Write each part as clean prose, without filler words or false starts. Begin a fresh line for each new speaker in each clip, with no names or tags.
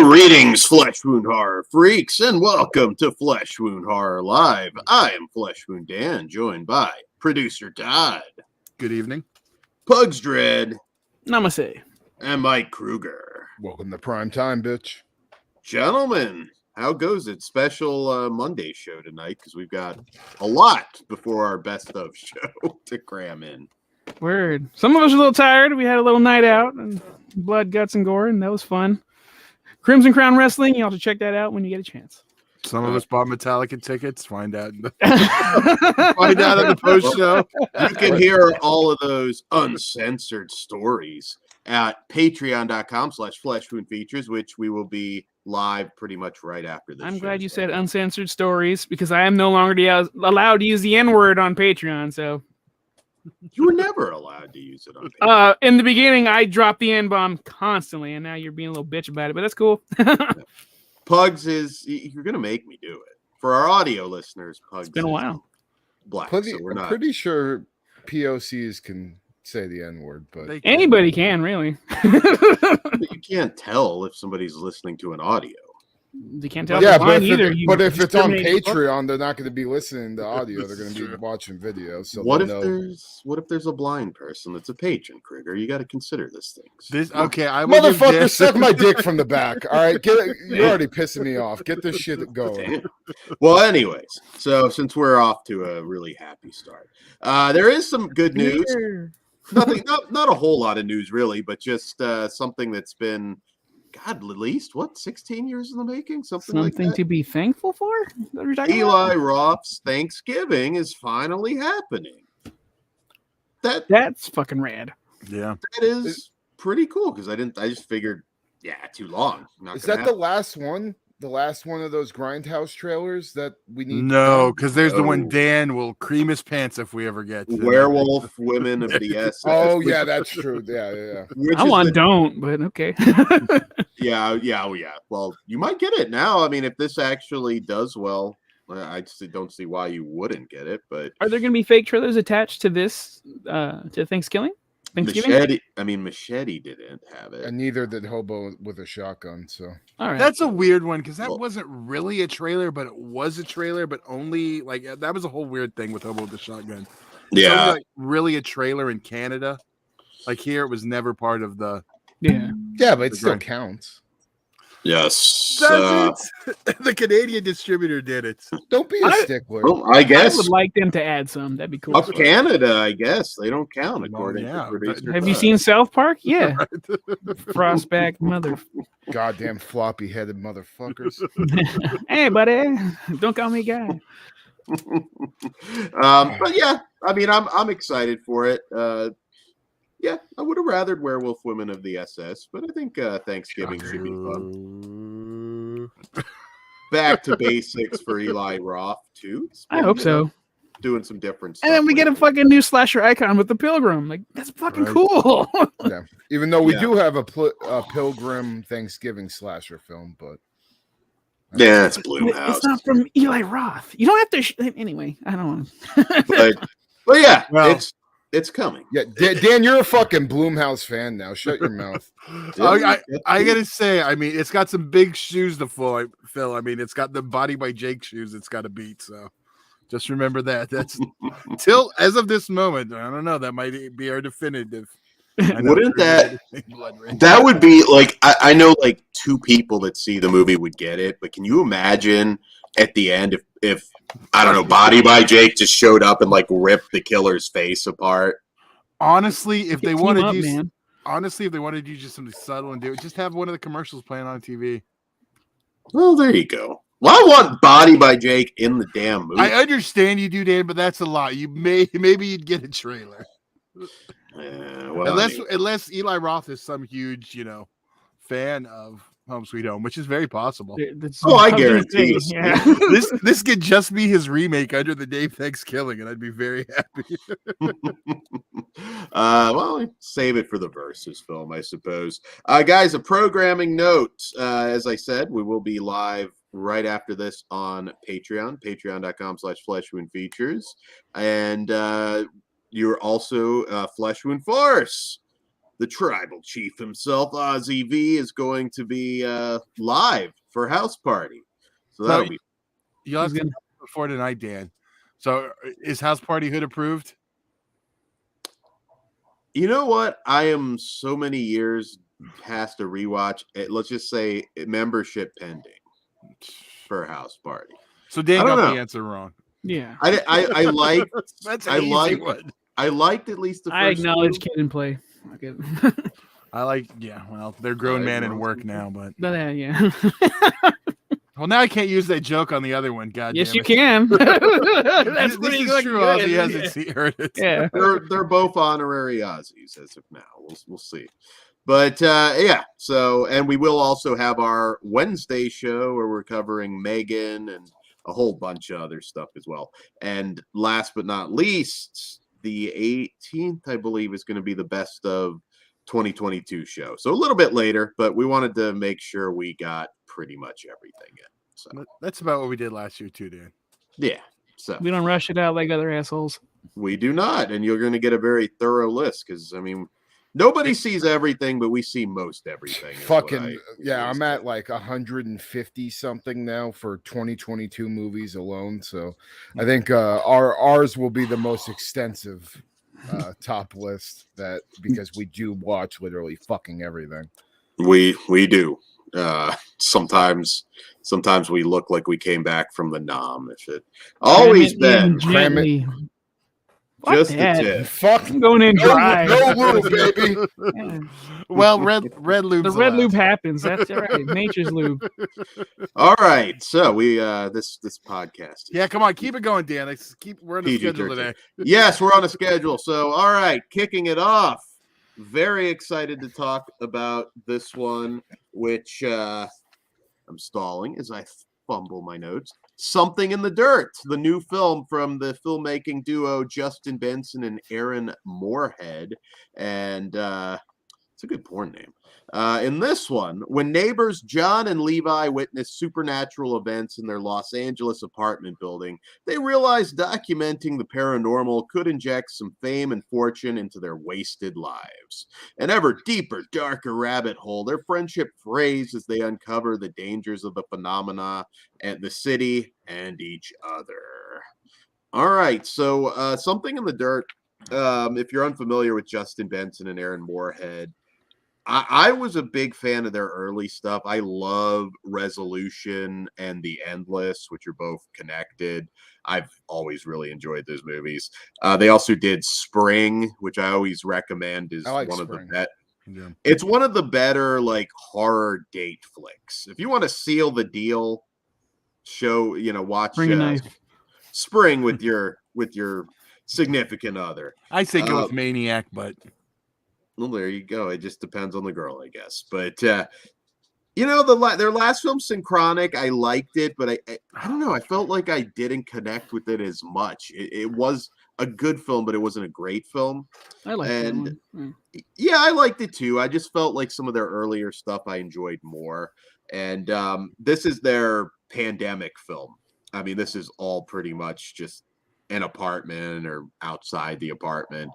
Greetings, Flesh Wound Horror freaks, and welcome to Flesh Wound Horror Live. I am Flesh Wound Dan, joined by producer Todd.
Good evening.
Pugs Dread.
Namaste.
And Mike Kruger.
Welcome to prime time, bitch.
Gentlemen, how goes it? Special Monday show tonight, because we've got a lot before our best of show to cram in.
Word. Some of us are a little tired. We had a little night out, and blood, guts, and gore, and that was fun. Crimson Crown Wrestling, you have to check that out when you get a chance.
Some of us bought Metallica tickets. Find out. Find out on the post show.
You can hear all of those uncensored stories at patreon.com/fleshwoundfeatures, which we will be live pretty much right after this.
I'm glad you said uncensored stories, because I am no longer allowed to use the N-word on Patreon, so...
You were never allowed to use it on Patreon.
In the beginning, I dropped the N-bomb constantly, and now you're being a little bitch about it, but that's cool.
Pugs you're going to make me do it. For our audio listeners, Pugs
it's been a while.
Black,
so
we're not.
I'm pretty sure POCs can say the N-word, but...
Anybody can, really.
But you can't tell if somebody's listening to an audio.
They can't tell
either. But if it's on Patreon, they're not going to be listening to audio. They're going to be watching video. So
what if there's a blind person that's a patron, Krieger? You got to consider this thing.
Motherfucker, suck my dick from the back. All right, you're already pissing me off. Get this shit going.
Damn. Well, anyways, so since we're off to a really happy start, there is some good news. Not a whole lot of news really, but just something that's been. God, at least 16 years in the making? Something like that.
To be thankful for?
Eli Roth's Thanksgiving is finally happening.
That's fucking rad.
Yeah.
That is pretty cool because I just figured, too long.
Is that the last one? The last one of those Grindhouse trailers that we need?
No, because there's the one Dan will cream his pants if we ever get to
Werewolf Women of the SS.
Oh yeah, that's true. Yeah.
Don't, but okay.
Yeah. Well, you might get it now. I mean, if this actually does well, I just don't see why you wouldn't get it. But
are there going to be fake trailers attached to this to Thanksgiving?
Machete didn't have it,
and neither did Hobo with a Shotgun. So
all right,
that's a weird one because that wasn't really a trailer, but it was a trailer, but only like that was a whole weird thing with Hobo with the Shotgun.
Yeah,
only, really a trailer in Canada. Like here, it was never part of the.
Yeah, but it still counts.
Yes.
The Canadian distributor did it.
Don't be a stickler.
Well, I guess
I would like them to add some. That'd be cool.
Up Canada, I guess. They don't count according to producer.
Have you seen South Park? Yeah. Frostback mother.
Goddamn floppy headed motherfuckers.
Hey, buddy. Don't call me guy.
But yeah, I mean I'm excited for it. Yeah, I would have rathered Werewolf Women of the SS, but I think Thanksgiving should be fun. Back to basics for Eli Roth, too.
I hope so.
Doing some different stuff.
And then we get a fucking new slasher icon with the Pilgrim. Like, that's fucking cool.
Yeah. Even though we do have a Pilgrim Thanksgiving slasher film, but...
Yeah, it's Blumhouse.
It's not from Eli Roth. You don't have to... Anyway, I don't
want but yeah, it's coming.
Yeah, Dan, you're a fucking Blumhouse fan now. Shut your mouth.
I gotta say, I mean, it's got some big shoes to fill. I mean, it's got the Body by Jake shoes it's got to beat. So just remember that. That's till as of this moment. I don't know. That might be our definitive.
Wouldn't that would be like I know like two people that see the movie would get it, but can you imagine at the end if I don't know, Body by Jake just showed up and like ripped the killer's face apart?
Honestly, if they wanted to use just something subtle and do it, just have one of the commercials playing on TV.
Well, there you go. Well, I want Body by Jake in the damn movie.
I understand you do, Dan, but that's a lot. Maybe you'd get a trailer.
Well,
unless Eli Roth is some huge, fan of Home Sweet Home, which is very possible.
Oh, I
was gonna
guarantee
say,
you.
yeah.
This could just be his remake under the name Thanksgiving, and I'd be very happy.
Well, save it for the Versus film, I suppose. Guys, a programming note. As I said, we will be live right after this on Patreon, patreon.com/fleshwoundfeatures. And you're also Flesh Wound Force. The tribal chief himself, Ozzy V, is going to be live for House Party. So that'll be.
You'll have to before tonight, Dan. So is House Party Hood approved?
You know what? I am so many years past a rewatch. Let's just say membership pending for House Party.
So Dan got the answer wrong.
Yeah.
I liked.
That's an easy one.
I liked at least the first.
I acknowledge
two.
kid and play. Okay.
I like, well, they're grown man and work now, but
Yeah.
well, now I can't use that joke on the other one. God
Yes,
damn
you
it.
can. That's
this
pretty
is true.
good.
Ozzy hasn't heard it.
Yeah.
They're both honorary Aussies as of now. We'll see. But yeah, so and we will also have our Wednesday show where we're covering Megan and a whole bunch of other stuff as well. And last but not least, the 18th, I believe, is going to be the best of 2022 show. So a little bit later, but we wanted to make sure we got pretty much everything in. So
that's about what we did last year too, Dan.
Yeah. So
we don't rush it out like other assholes.
We do not, and you're going to get a very thorough list because I mean, nobody sees everything, but we see most everything.
Fucking yeah, I'm at like 150 something now for 2022 movies alone. So I think ours will be the most extensive top list because we do watch literally fucking everything.
We do. Sometimes we look like we came back from the Nam. If it always been just the tip.
Fucking going in dry.
No lube, baby.
Yeah.
Well, red lube.
The red lube happens. That's right. Nature's lube.
All right. So we this podcast.
Yeah, come on, keep it going, Dan. We're on the schedule today.
Yes, we're on a schedule. So all right, kicking it off. Very excited to talk about this one, which I'm stalling as I fumble my notes. Something in the Dirt, the new film from the filmmaking duo Justin Benson and Aaron Moorhead. And it's a good porn name. In this one, when neighbors John and Levi witness supernatural events in their Los Angeles apartment building, they realize documenting the paranormal could inject some fame and fortune into their wasted lives. An ever deeper, darker rabbit hole, their friendship frays as they uncover the dangers of the phenomena and the city and each other. All right, so Something in the Dirt. If you're unfamiliar with Justin Benson and Aaron Moorhead, I was a big fan of their early stuff. I love Resolution and The Endless, which are both connected. I've always really enjoyed those movies. They also did Spring, which I always recommend is one of the best. Yeah. It's one of the better like horror date flicks. If you want to seal the deal, watch Spring with your significant other.
I say go with Maniac, but
well, there you go. It just depends on the girl, I guess. But their last film, Synchronic, I liked it, but I don't know. I felt like I didn't connect with it as much. It was a good film, but it wasn't a great film.
I liked it.
Yeah, I liked it too. I just felt like some of their earlier stuff I enjoyed more. And this is their pandemic film. I mean, this is all pretty much just an apartment or outside the apartment.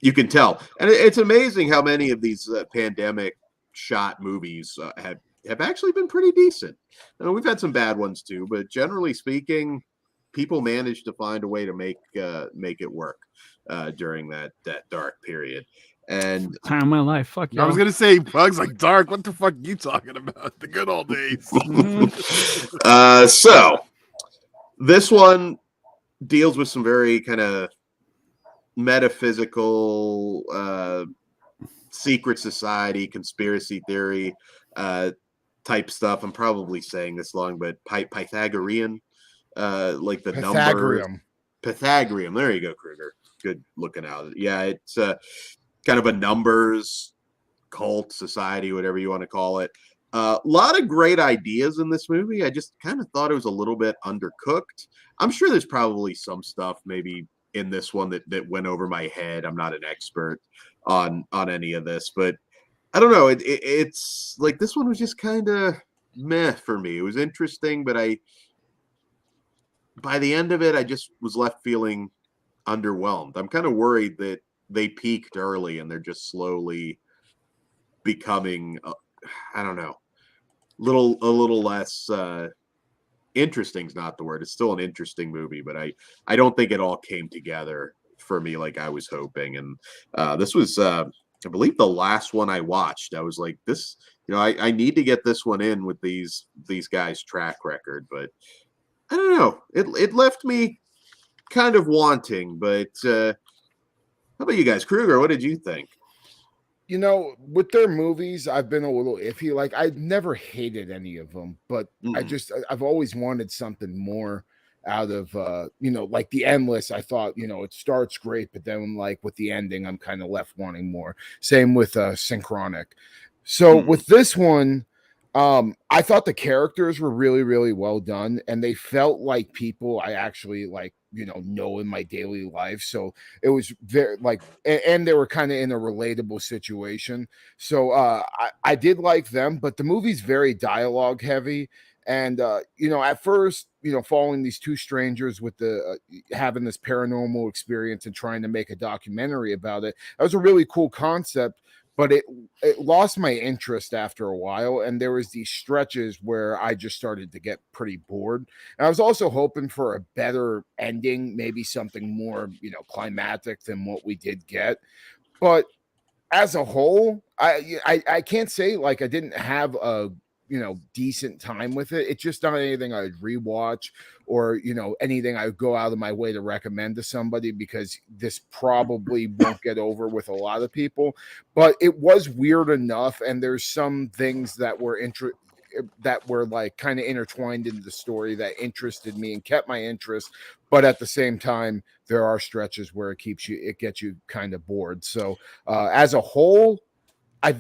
You can tell, and it's amazing how many of these pandemic shot movies have actually been pretty decent. We've had some bad ones too, but generally speaking, people managed to find a way to make it work during that dark period. And
time of my life. Fuck you.
I was gonna say bugs like dark. What the fuck are you talking about? The good old days.
So this one deals with some very kind of metaphysical secret society conspiracy theory type stuff. I'm probably saying this wrong, but Pythagorean like the number Pythagorean. There you go, Kruger. Good looking out. Yeah, it's kind of a numbers cult society, whatever you want to call it. A lot of great ideas in this movie. I just kind of thought it was a little bit undercooked. I'm sure there's probably some stuff maybe in this one that went over my head. I'm not an expert on any of this, but I don't know. It's like this one was just kind of meh for me. It was interesting, but by the end of it, I just was left feeling underwhelmed. I'm kind of worried that they peaked early and they're just slowly becoming, I don't know, a little less interesting's not the word. It's still an interesting movie, but I don't think it all came together for me like I was hoping. And this was, I believe, the last one I watched. I was like, this, I need to get this one in with these guys' track record, but I don't know. It left me kind of wanting. But how about you guys, Kruger? What did you think?
With their movies, I've been a little iffy. Like, I never hated any of them, but I've always wanted something more out of, like The Endless. I thought, it starts great, but then like with the ending, I'm kind of left wanting more. Same with Synchronic. So with this one, I thought the characters were really, really well done, and they felt like people I actually know in my daily life. So it was very and they were kind of in a relatable situation. So I did like them, but the movie's very dialogue heavy. And at first, following these two strangers with the having this paranormal experience and trying to make a documentary about it, that was a really cool concept. But it lost my interest after a while, and there was these stretches where I just started to get pretty bored. And I was also hoping for a better ending, maybe something more, climactic than what we did get. But as a whole, I can't say like I didn't have a decent time with it. It's just not anything I'd rewatch or, anything I would go out of my way to recommend to somebody, because this probably won't get over with a lot of people. But it was weird enough, and there's some things that were like kind of intertwined into the story that interested me and kept my interest. But at the same time, there are stretches where it gets you kind of bored. So as a whole, I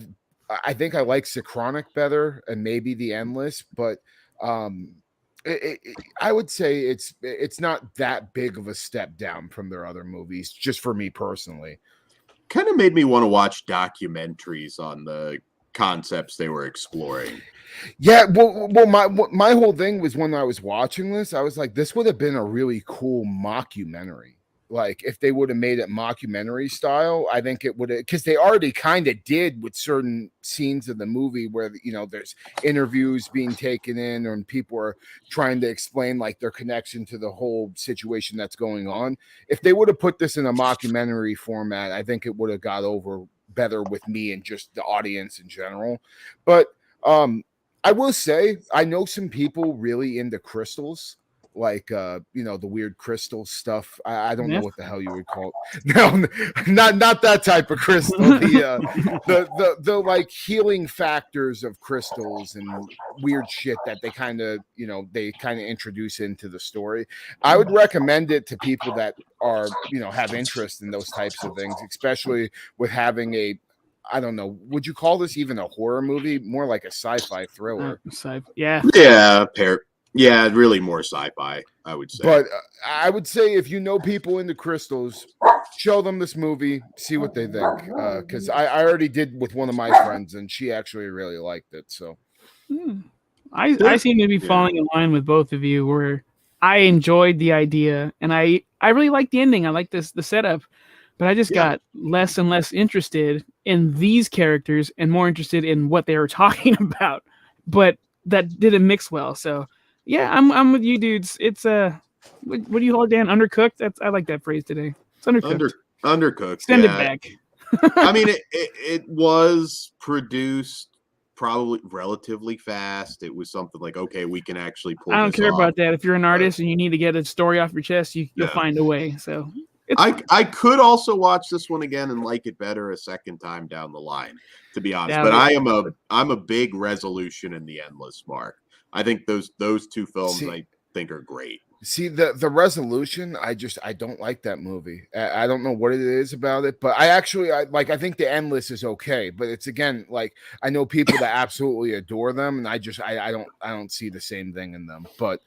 think I like Synchronic better and maybe The Endless, but I would say it's not that big of a step down from their other movies, just for me personally.
Kind of made me want to watch documentaries on the concepts they were exploring.
Yeah, well, my whole thing was when I was watching this, I was like, this would have been a really cool mockumentary. Like, if they would have made it mockumentary style, I think it would have, because they already kind of did with certain scenes of the movie where, there's interviews being taken in and people are trying to explain like their connection to the whole situation that's going on. If they would have put this in a mockumentary format, I think it would have got over better with me and just the audience in general. But I will say, I know some people really into crystals. Like the weird crystal stuff. I don't know what the hell you would call it. No, not that type of crystal. The like healing factors of crystals and weird shit that they kind of introduce into the story. I would recommend it to people that are have interest in those types of things, especially with having a, I don't know, would you call this even a horror movie? More like a sci-fi thriller.
Yeah, really more sci-fi, I would say.
But I would say if you know people into crystals, show them this movie, see what they think. Because I already did with one of my friends, and she actually really liked it. So
I seem to be falling in line with both of you, where I enjoyed the idea, and I really liked the ending. I liked the setup, but I just got less and less interested in these characters and more interested in what they were talking about. But that didn't mix well, so. Yeah, I'm with you, dudes. It's what do you call it, Dan? Undercooked. I like that phrase today. It's undercooked.
Undercooked.
Extend it back.
I mean, it was produced probably relatively fast. It was something like, okay, we can actually pull.
I don't care about that. If you're an artist and you need to get a story off your chest, you'll find a way. So
I could also watch this one again and like it better a second time down the line, to be honest. But I'm a big Resolution in The Endless, Mark. I think those two films I think are great.
See the resolution, I don't like that movie. I don't know what it is about it, but I think the Endless is okay, but it's again like I know people that absolutely adore them, and I don't see the same thing in them. But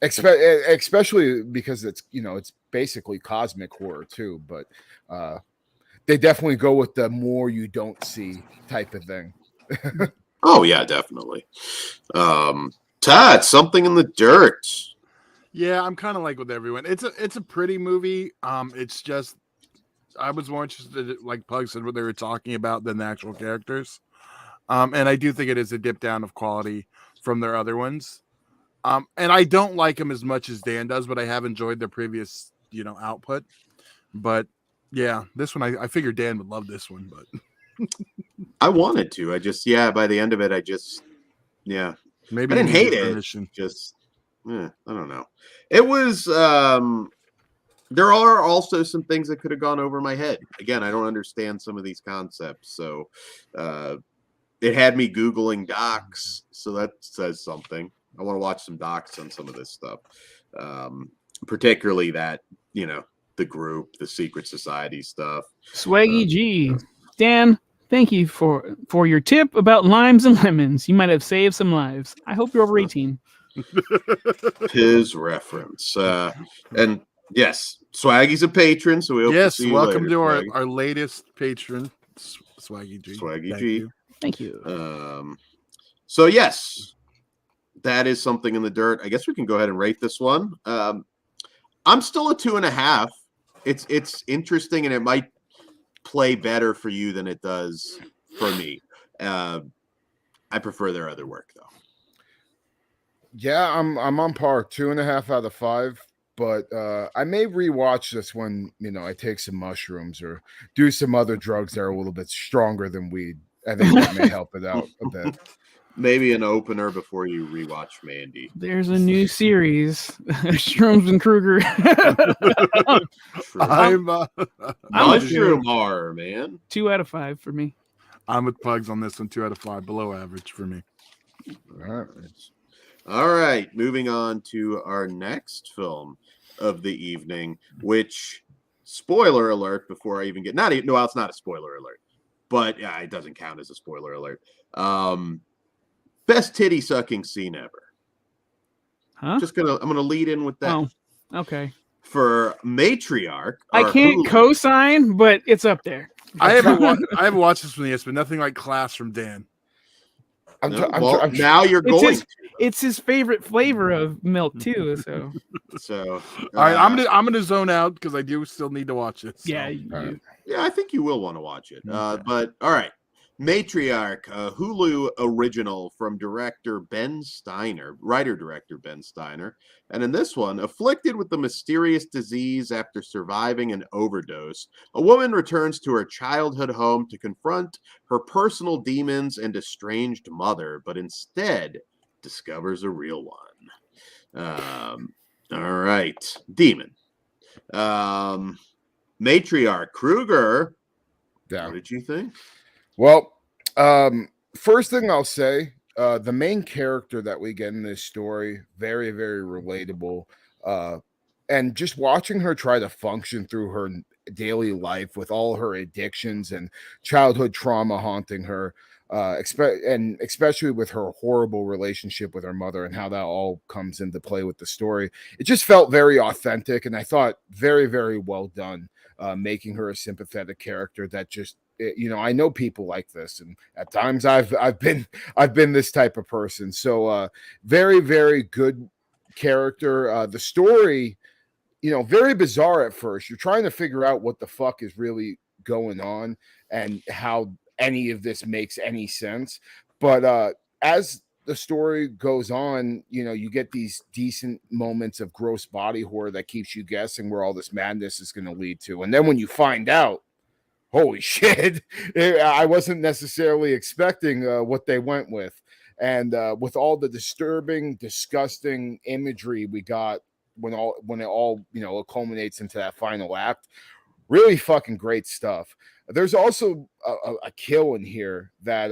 especially because it's it's basically cosmic horror too, but they definitely go with the more you don't see type of thing.
Oh yeah, definitely. Todd, Something in the Dirt.
Yeah, I'm kind of like with everyone. It's a pretty movie. It's just I was more interested, like Pug said, what they were talking about than the actual characters. And I do think it is a dip down of quality from their other ones. And I don't like them as much as Dan does, but I have enjoyed their previous, output. But yeah, this one I figured Dan would love this one, but
I wanted to. I just by the end of it,
maybe
I didn't hate it.
Permission.
Just I don't know. It was there are also some things that could have gone over my head. Again, I don't understand some of these concepts, so it had me Googling docs, so that says something. I want to watch some docs on some of this stuff, particularly that the group, the secret society stuff.
Swaggy G, Dan, thank you for your tip about limes and lemons. You might have saved some lives. I hope you're over 18.
His reference, and yes, Swaggy's a patron, so we hope to see you
welcome
later,
to our latest patron, Swaggy G.
Swaggy G.
Thank you.
So yes, that is Something in the Dirt. I guess we can go ahead and rate this one. I'm still a 2.5. It's interesting, and it might play better for you than it does for me. I prefer their other work though.
Yeah, I'm on par, 2.5 out of 5. But I may rewatch this when I take some mushrooms or do some other drugs that are a little bit stronger than weed. I think that may help it out a bit.
Maybe an opener before you rewatch Mandy.
There's a new series, Shrooms and Kruger.
I'm
Mushroom horror, man.
2 out of 5 for me.
I'm with Pugs on this one, 2 out of 5, below average for me.
All right, moving on to our next film of the evening, which, spoiler alert, before I even get it's not a spoiler alert, but it doesn't count as a spoiler alert. Best titty sucking scene ever.
Huh?
I'm gonna lead in with that.
Oh, okay.
For Matriarch,
I can't co-sign, but it's up there.
I haven't watched this one yet, but nothing like Class from Dan.
Now you're going.
It's his favorite flavor of milk too.
So
all right, I'm gonna zone out because I do still need to watch it. So.
Yeah, I think you will want to watch it. But all right, Matriarch, a Hulu original from writer-director Ben Steiner. And in this one, afflicted with the mysterious disease after surviving an overdose, a woman returns to her childhood home to confront her personal demons and estranged mother, but instead discovers a real one. All right, demon. Matriarch, Kruger.
Yeah.
What did you think?
Well, first thing I'll say, the main character that we get in this story, very, very relatable. And just watching her try to function through her daily life with all her addictions and childhood trauma haunting her, especially with her horrible relationship with her mother and how that all comes into play with the story. It just felt very authentic, and I thought very, very well done, making her a sympathetic character that just, I know people like this, and at times I've been this type of person. So very, very good character. The story, very bizarre at first. You're trying to figure out what the fuck is really going on and how any of this makes any sense. But as the story goes on, you get these decent moments of gross body horror that keeps you guessing where all this madness is going to lead to. And then when you find out, holy shit, I wasn't necessarily expecting what they went with. And with all the disturbing, disgusting imagery we got when it all culminates into that final act, really fucking great stuff. There's also a kill in here that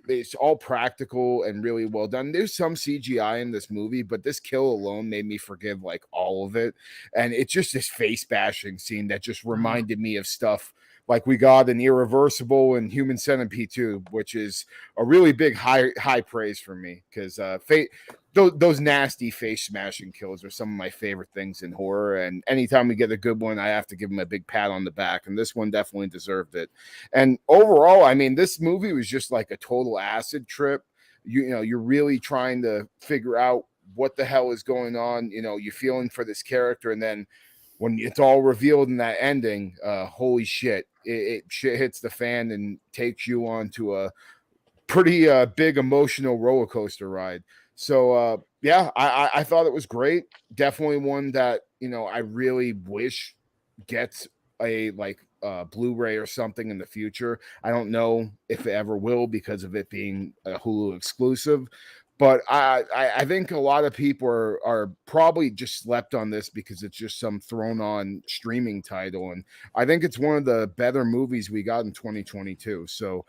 it's all practical and really well done. There's some CGI in this movie, but this kill alone made me forgive like all of it. And it's just this face bashing scene that just reminded me of stuff like we got in Irreversible and Human Centipede 2, which is a really big high praise for me because those nasty face smashing kills are some of my favorite things in horror. And anytime we get a good one, I have to give them a big pat on the back. And this one definitely deserved it. And overall, I mean, this movie was just like a total acid trip. You know, you're really trying to figure out what the hell is going on. You know, you're feeling for this character. And then when it's all revealed in that ending, holy shit, it shit hits the fan and takes you on to a pretty big emotional roller coaster ride. So yeah, I thought it was great. Definitely one that, you know, I really wish gets a Blu-ray or something in the future. I don't know if it ever will because of it being a Hulu exclusive. But I think a lot of people are probably just slept on this because it's just some thrown on streaming title. And I think it's one of the better movies we got in 2022. So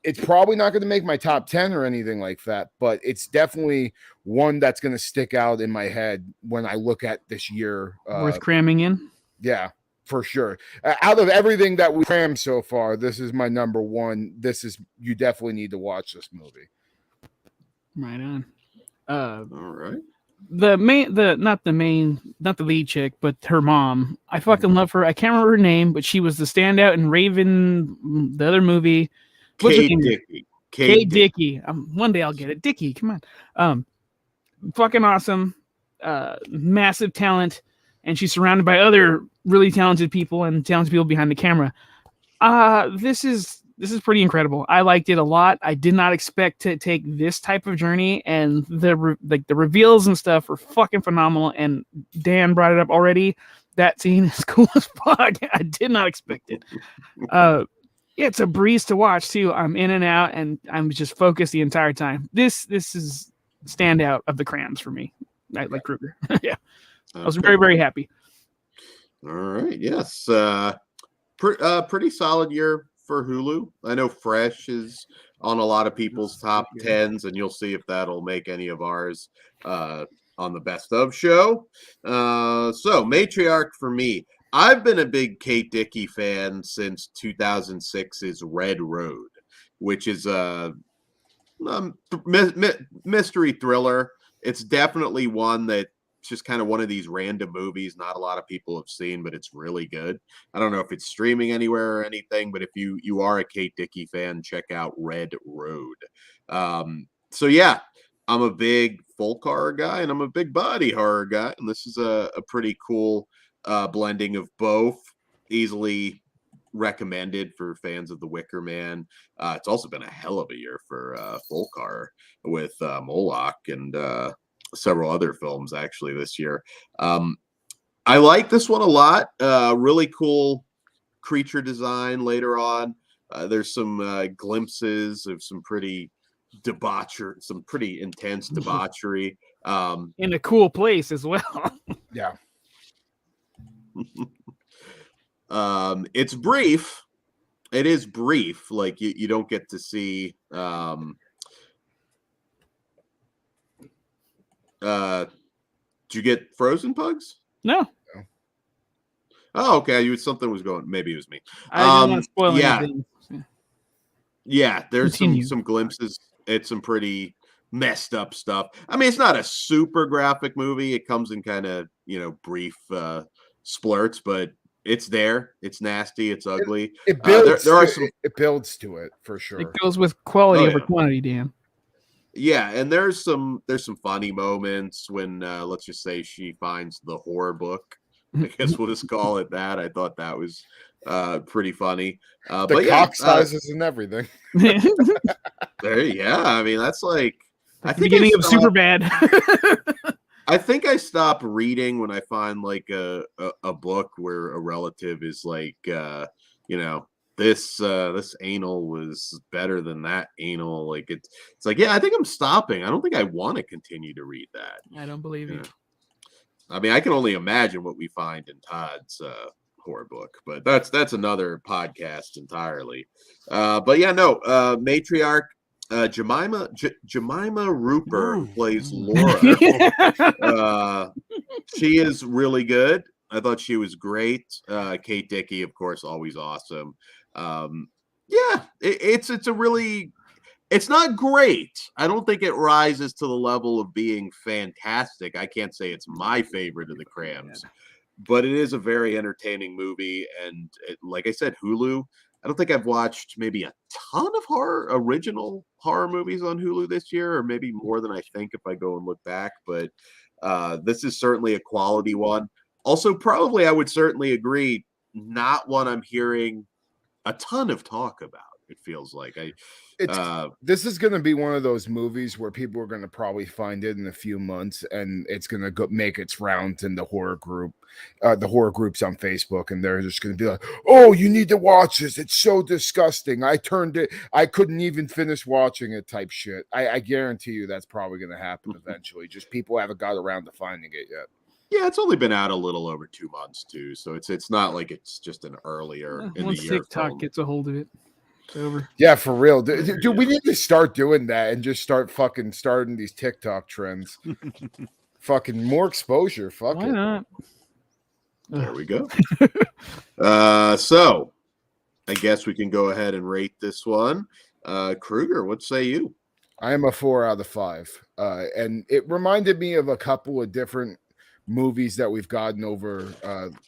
it's probably not going to make my top 10 or anything like that, but it's definitely one that's going to stick out in my head when I look at this year.
Worth cramming in?
Yeah, for sure. Out of everything that we crammed so far, this is my number one. You definitely need to watch this movie.
Right on.
All right.
Not the lead chick, but her mom. I fucking love her. I can't remember her name, but she was the standout in Raven, the other movie.
Kate Dickey.
Kate Dickey. One day I'll get it. Dickey, come on. Fucking awesome. Massive talent, and she's surrounded by other really talented people and talented people behind the camera. This is pretty incredible. I liked it a lot. I did not expect to take this type of journey, and the reveals and stuff were fucking phenomenal. And Dan brought it up already. That scene is cool as fuck. I did not expect it. It's a breeze to watch too. I'm in and out, and I'm just focused the entire time. This is standout of the Crams for me. I like Kruger. Yeah, I was very, very happy.
All right. Yes. Pretty solid year for Hulu. I know Fresh is on a lot of people's top 10s, and you'll see if that'll make any of ours on the best of show. So Matriarch for me. I've been a big Kate Dickey fan since 2006's Red Road, which is a mystery thriller. It's definitely one that just kind of one of these random movies not a lot of people have seen, but it's really good. I don't know if it's streaming anywhere or anything, but if you are a Kate Dickey fan, check out Red Road. So yeah, I'm a big folk horror guy and I'm a big body horror guy, and this is a pretty cool blending of both. Easily recommended for fans of The Wicker Man. It's also been a hell of a year for folk horror with Moloch and several other films actually this year. I like this one a lot. Really cool creature design later on. There's some glimpses of some pretty intense debauchery.
In a cool place as well.
Yeah.
It's brief. It is brief. Like you don't get to see did you get Frozen Pugs?
No.
Oh, okay. Something was going. Maybe it was me.
I didn't want to spoil anything.
Yeah. There's
Continue.
some glimpses. It's some pretty messed up stuff. I mean, it's not a super graphic movie. It comes in kind of brief splurts, but it's there. It's nasty. It's ugly.
It builds.
There are some.
It builds to it for sure.
It goes with quality over quantity, Dan.
Yeah, and there's some funny moments when let's just say she finds the horror book. I guess we'll just call it that. I thought that was pretty funny.
The cock sizes and everything.
Yeah, I mean that's like I think
beginning of Superbad.
I think I stop reading when I find like a book where a relative is like this anal was better than that anal. Like it's like, yeah, I think I'm stopping. I don't think I want to continue to read that.
I don't believe you.
I mean, I can only imagine what we find in Todd's horror book, but that's another podcast entirely. But yeah, no, Matriarch, Jemima Rooper, who plays Laura. She is really good. I thought she was great. Kate Dickie, of course, always awesome. Yeah, it's a really. It's not great. I don't think it rises to the level of being fantastic. I can't say it's my favorite of the Crams, but it is a very entertaining movie. And like I said, Hulu. I don't think I've watched maybe a ton of original horror movies on Hulu this year, or maybe more than I think if I go and look back. But this is certainly a quality one. Also, probably I would certainly agree, not one I'm hearing a ton of talk about. It feels like
this is going to be one of those movies where people are going to probably find it in a few months, and it's going to make its rounds in the horror groups on Facebook, and they're just going to be like, "Oh, you need to watch this. It's so disgusting. I couldn't even finish watching it." Type shit. I guarantee you that's probably going to happen eventually. Just people haven't got around to finding it yet.
Yeah, it's only been out a little over 2 months too, so it's not like it's just an earlier in the year.
TikTok gets a hold of it. Over.
Yeah, for real. Dude, we need to start doing that and just start fucking starting these TikTok trends. Fucking more exposure. Why
not?
There we go. So I guess we can go ahead and rate this one. Kruger, what say you?
I am a 4 out of 5. And it reminded me of a couple of different movies that we've gotten over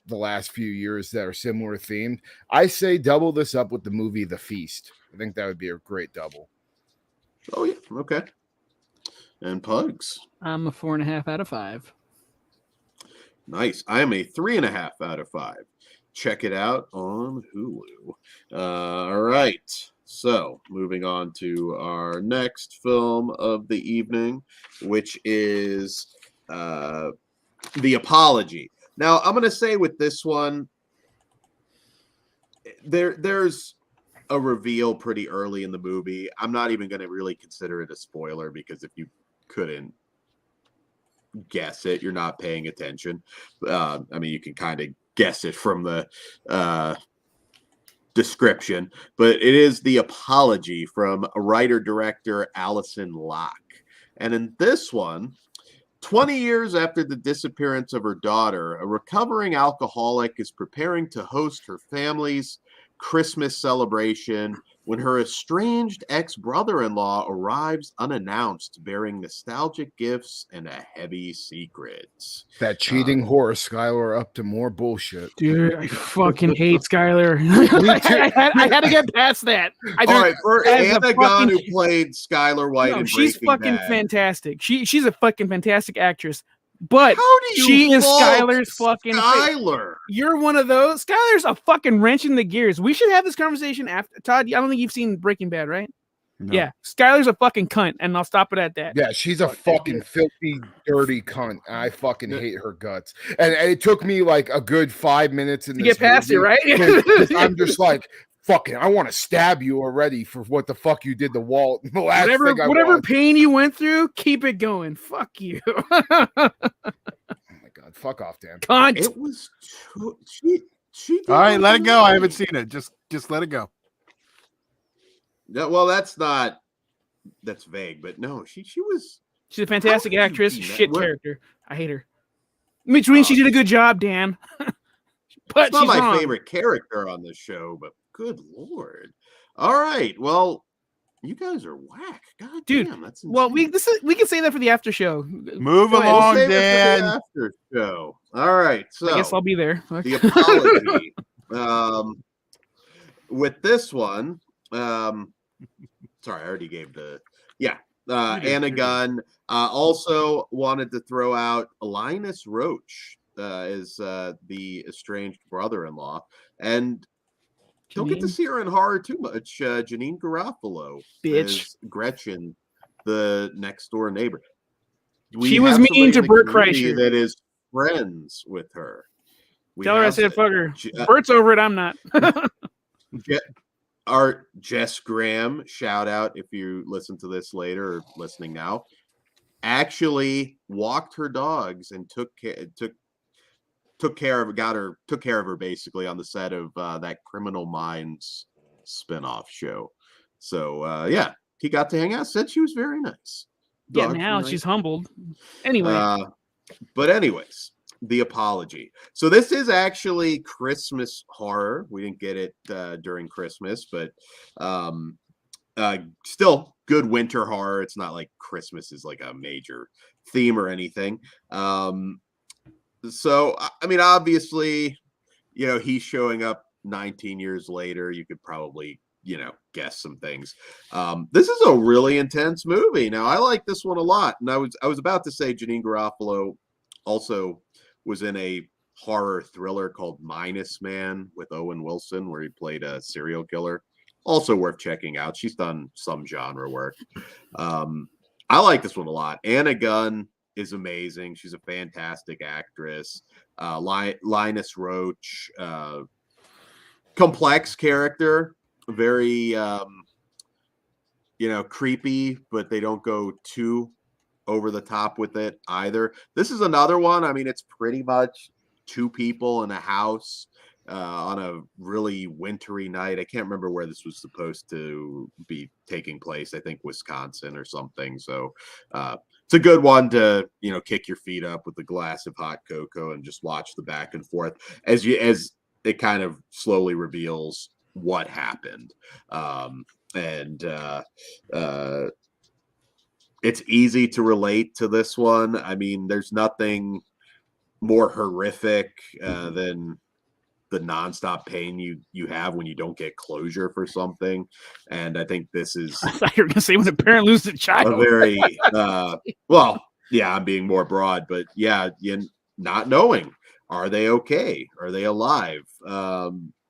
the last few years that are similar themed. I say double this up with the movie The Feast. I think that would be a great double.
Oh yeah, okay. And Pugs?
I'm a 4.5 out of 5.
Nice. I am a 3.5 out of 5. Check it out on Hulu. All right. So moving on to our next film of the evening, which is The Apology. Now, I'm going to say with this one, there's a reveal pretty early in the movie. I'm not even going to really consider it a spoiler, because if you couldn't guess it, you're not paying attention. I mean, you can kind of guess it from the description, but it is The Apology from writer-director Alison Locke. And in this one, 20 years after the disappearance of her daughter, a recovering alcoholic is preparing to host her family's Christmas celebration when her estranged ex-brother-in-law arrives unannounced, bearing nostalgic gifts and a heavy secret.
That cheating whore, Skylar, up to more bullshit.
Dude, I fucking hate Skylar. I had to get past that.
All right, for Anna Gunn, who played Skylar White in
she's
Breaking
fucking
Bad.
Fantastic. She's a fucking fantastic actress. But
How do you
she is
fault
Skylar's fucking
Skylar?
You're one of those. Skylar's a fucking wrench in the gears. We should have this conversation after. Todd, I don't think you've seen Breaking Bad, right? No. Yeah. Skylar's a fucking cunt, and I'll stop it at that.
Yeah, she's a fucking filthy, dirty cunt. I fucking hate her guts. And it took me like a good 5 minutes to
get past it, right?
I'm just like, fucking, I want to stab you already for what the fuck you did to Walt.
Whatever pain you went through, keep it going. Fuck you.
Oh my god, fuck off, Dan.
Cunt.
It was she
all right, let it go. I haven't seen it. Just let it go.
No, well, that's vague, but no, she's
a fantastic actress. Shit character. I hate her. Which means she did a good job, Dan. But
it's not my favorite character on this show, but good lord. All right, well, you guys are whack. God
dude,
damn, that's insane.
Well, we can say that for the after show.
Move along, Dan.
After show. All right, so
I guess I'll be there.
The Apology. With this one, sorry, I already gave Anna Gunn. Also wanted to throw out Linus Roach as the estranged brother-in-law, and don't get to see her in horror too much. Janine Garofalo,
bitch,
Gretchen, the next door neighbor.
She was mean to Bert Kreischer.
That is friends with her.
Tell her I said fuck her. Bert's over it. I'm not.
Our Jess Graham, shout out if you listen to this later or listening now, actually walked her dogs and took took care of her basically on the set of that Criminal Minds spinoff show. So yeah, he got to hang out. Said she was very nice.
Yeah, now she's humbled. Anyway,
but anyways, The Apology. So this is actually Christmas horror. We didn't get it during Christmas, but still good winter horror. It's not like Christmas is like a major theme or anything. So I mean, obviously, he's showing up 19 years later. You could probably guess some things. This is a really intense movie. Now, I like this one a lot, and I was about to say Janine Garofalo also was in a horror thriller called Minus Man with Owen Wilson, where he played a serial killer. Also worth checking out. She's done some genre work. I like this one a lot. Anna Gunn is amazing. She's a fantastic actress. Linus Roach, complex character, very creepy, but they don't go too over the top with it either. This is another one. I mean, it's pretty much two people in a house on a really wintry night. I can't remember where this was supposed to be taking place. I think Wisconsin or something. So it's a good one to kick your feet up with a glass of hot cocoa and just watch the back and forth as it kind of slowly reveals what happened. It's easy to relate to this one. I mean, there's nothing more horrific than the nonstop pain you have when you don't get closure for something. And I think this is
I thought you were going to say when a parent loses a child.
A very well, yeah, I'm being more broad, but yeah, not knowing, are they okay? Are they alive?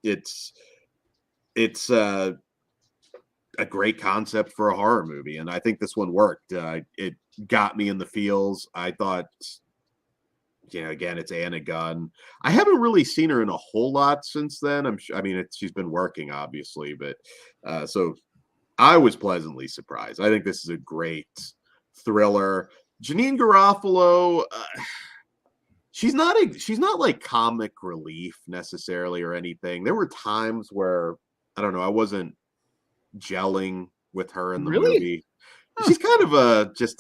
It's a great concept for a horror movie, and I think this one worked. It got me in the feels. I thought, again, it's Anna Gunn. I haven't really seen her in a whole lot since then. She's been working, obviously, but so I was pleasantly surprised. I think this is a great thriller. Janine Garofalo, she's not like comic relief necessarily or anything. There were times where I don't know, I wasn't gelling with her in the movie. She's kind of she's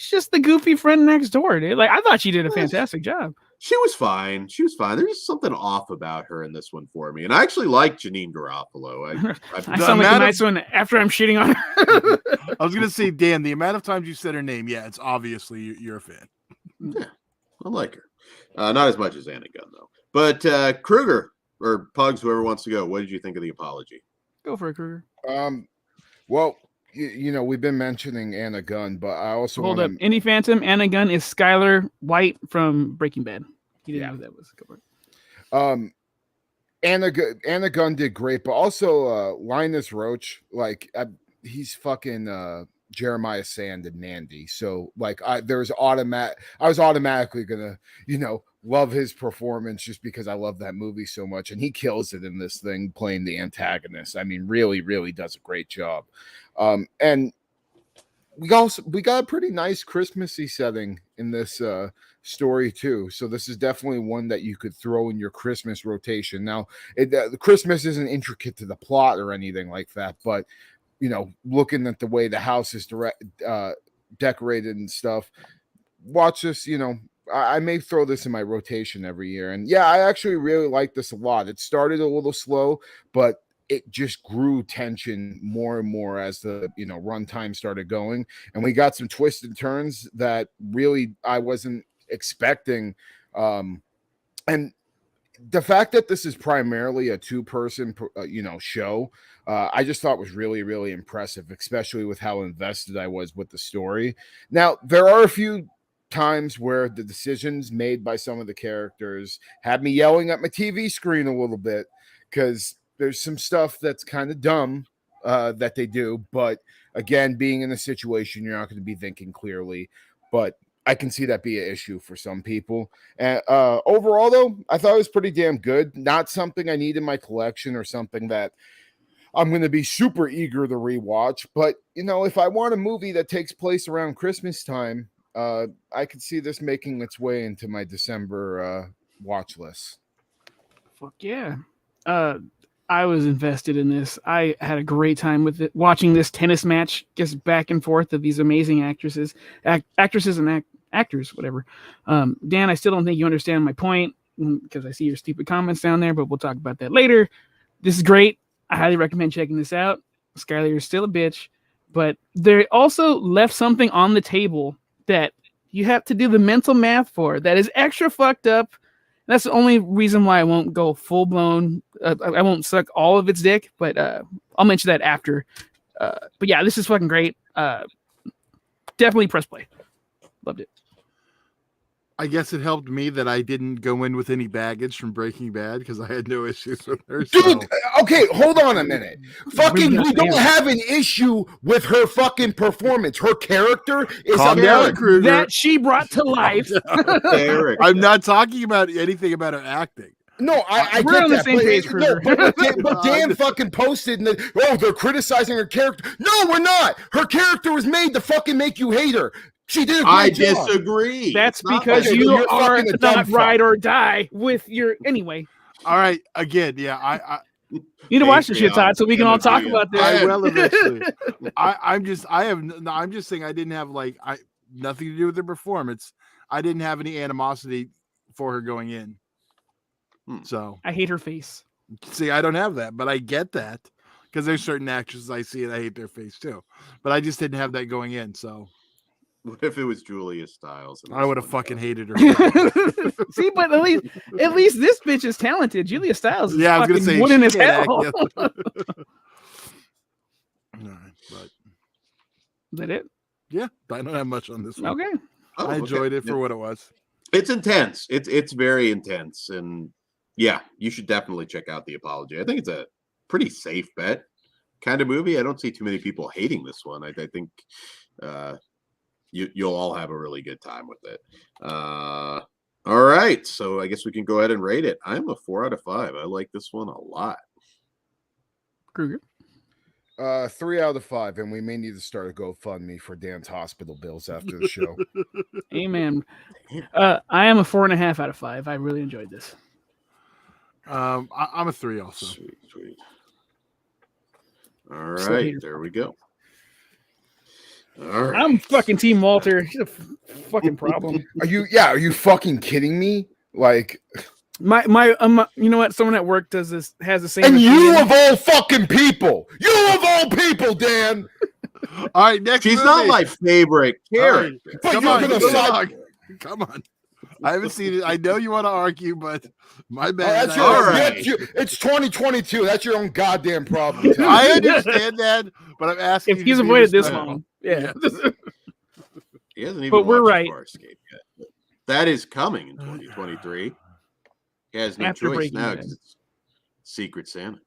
just the goofy friend next door, dude. Like, I thought she did a fantastic job.
She was fine. There's just something off about her in this one for me. And I actually like Janine Garofalo. I
sound like a nice one after I'm shitting on her.
I was going to say, Dan, the amount of times you said her name, yeah, it's obviously you're a fan.
Yeah, I like her. Not as much as Anna Gunn, though. But Kruger, or Pugs, whoever wants to go, what did you think of The Apology?
Go for it, Kruger.
Well, we've been mentioning Anna Gunn, but I also
hold up. Any Phantom? Anna Gunn is Skylar White from Breaking Bad. You didn't know who that was. Go for it.
Anna Gunn did great, but also Linus Roach, like he's fucking Jeremiah Sand and Mandy. So like I was automatically gonna love his performance just because I love that movie so much, and he kills it in this thing playing the antagonist. I mean, really, really does a great job. And we got a pretty nice Christmassy setting in this story too. So this is definitely one that you could throw in your Christmas rotation. Now, the Christmas isn't intricate to the plot or anything like that, but looking at the way the house is decorated and stuff, watch this. I may throw this in my rotation every year. And yeah, I actually really like this a lot. It started a little slow, but it just grew tension more and more as the runtime started going, and we got some twists and turns that really I wasn't expecting. And the fact that this is primarily a two-person show, I just thought was really, really impressive, especially with how invested I was with the story. Now, there are a few times where the decisions made by some of the characters had me yelling at my TV screen a little bit, because there's some stuff that's kind of dumb that they do. But again, being in a situation, you're not going to be thinking clearly. But I can see that be an issue for some people. And overall, though, I thought it was pretty damn good. Not something I need in my collection or something that I'm going to be super eager to rewatch. But, if I want a movie that takes place around Christmas time, I could see this making its way into my December watch list.
Fuck yeah. I was invested in this. I had a great time with it, watching this tennis match just back and forth of these amazing actresses and actors, whatever. Dan, I still don't think you understand my point because I see your stupid comments down there, but we'll talk about that later. This is great. I highly recommend checking this out. Skylar is still a bitch, but they also left something on the table that you have to do the mental math for that is extra fucked up. That's the only reason why I won't go full blown. I won't suck all of its dick, but I'll mention that after. But yeah, this is fucking great. Definitely press play. Loved it.
I guess it helped me that I didn't go in with any baggage from Breaking Bad because I had no issues with her.
Dude, okay, hold on a minute. Fucking, we don't have an issue with her fucking performance. Her character is
that she brought to life.
I'm not talking about anything about her acting.
No, I
we're
get
on the
that,
same page.
But Dan fucking posted, they're criticizing her character. No, we're not. Her character was made to fucking make you hate her. She did.
I disagree.
That's because you are not ride or die with your anyway.
All right, again, yeah, I
you need to watch the shit, Todd, so we can all talk about this.
I will eventually. I'm just saying I didn't have nothing to do with her performance. I didn't have any animosity for her going in. So
I hate her face.
See, I don't have that, but I get that because there's certain actresses I see and I hate their face too. But I just didn't have that going in. So
what if it was Julia Stiles?
I would have fucking hated her.
See, but at least this bitch is talented. Julia Stiles is
I was gonna say
wooden as hell.
All right, but
is that it?
Yeah, I don't have much on this one.
Okay.
I enjoyed it for what it was.
It's intense. It's very intense, and yeah, you should definitely check out The Apology. I think it's a pretty safe bet kind of movie. I don't see too many people hating this one. I think you'll all have a really good time with it. All right, so I guess we can go ahead and rate it. I'm a 4 out of 5. I like this one a lot.
Kruger?
3 out of 5, and we may need to start a GoFundMe for Dan's hospital bills after the show.
Amen. I am a 4.5 out of 5. I really enjoyed this.
I'm a 3 also.
Sweet. All right, there we go. All right.
I'm fucking Team Walter. He's a fucking problem.
Are you fucking kidding me? Like
my you know what? Someone at work has the same.
And you of all fucking people, Dan.
All right, next.
She's not my favorite character.
Right. Come on. I haven't seen it. I know you want to argue, but my bad.
It's 2022. That's your own goddamn problem.
I understand that, but I'm asking
if he's avoided this long. Yeah.
He hasn't even.
But we're right.
Escape yet. That is coming in 2023. He has no choice now because it's Secret Santa.